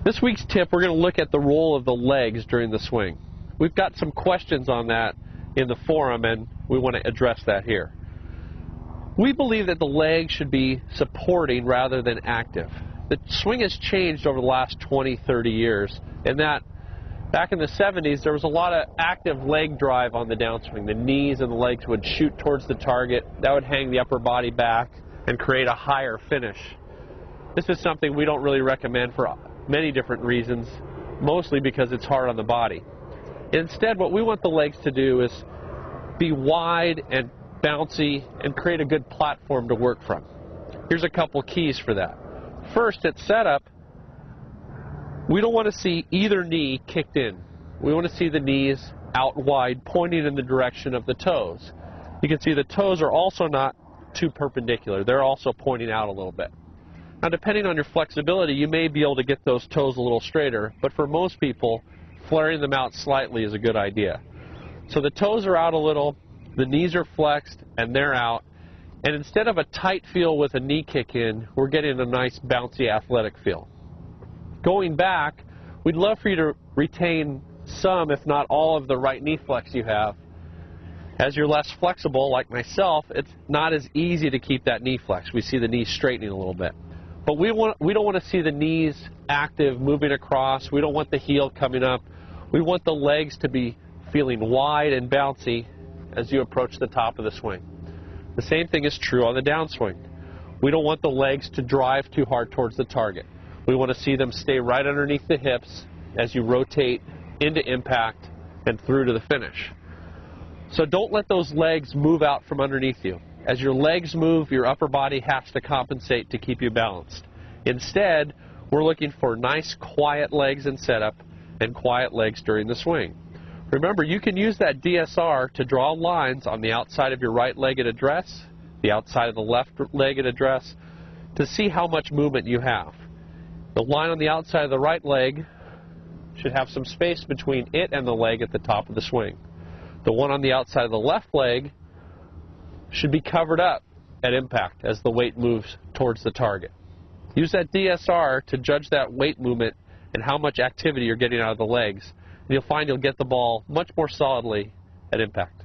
This week's tip, we're going to look at the role of the legs during the swing. We've got some questions on that in the forum, and we want to address that here. We believe that the legs should be supporting rather than active. The swing has changed over the last 20, 30 years, in that back in the 70s there was a lot of active leg drive on the downswing. The knees and the legs would shoot towards the target. That would hang the upper body back and create a higher finish. This is something we don't really recommend for many different reasons, mostly because it's hard on the body. Instead, what we want the legs to do is be wide and bouncy and create a good platform to work from. Here's a couple keys for that. First, at setup, we don't want to see either knee kicked in. We want to see the knees out wide, pointing in the direction of the toes. You can see the toes are also not too perpendicular. They're also pointing out a little bit. Now, depending on your flexibility, you may be able to get those toes a little straighter, but for most people, flaring them out slightly is a good idea. So the toes are out a little, the knees are flexed, and they're out. And instead of a tight feel with a knee kick in, we're getting a nice bouncy athletic feel. Going back, we'd love for you to retain some, if not all, of the right knee flex you have. As you're less flexible, like myself, it's not as easy to keep that knee flex. We see the knees straightening a little bit. But we don't want to see the knees active, moving across. We don't want the heel coming up. We want the legs to be feeling wide and bouncy as you approach the top of the swing. The same thing is true on the downswing. We don't want the legs to drive too hard towards the target. We want to see them stay right underneath the hips as you rotate into impact and through to the finish. So don't let those legs move out from underneath you. As your legs move, your upper body has to compensate to keep you balanced. Instead, we're looking for nice, quiet legs in setup and quiet legs during the swing. Remember, you can use that DSR to draw lines on the outside of your right leg at address, the outside of the left leg at address, to see how much movement you have. The line on the outside of the right leg should have some space between it and the leg at the top of the swing. The one on the outside of the left leg should be covered up at impact as the weight moves towards the target. Use that DSR to judge that weight movement and how much activity you're getting out of the legs, and you'll find you'll get the ball much more solidly at impact.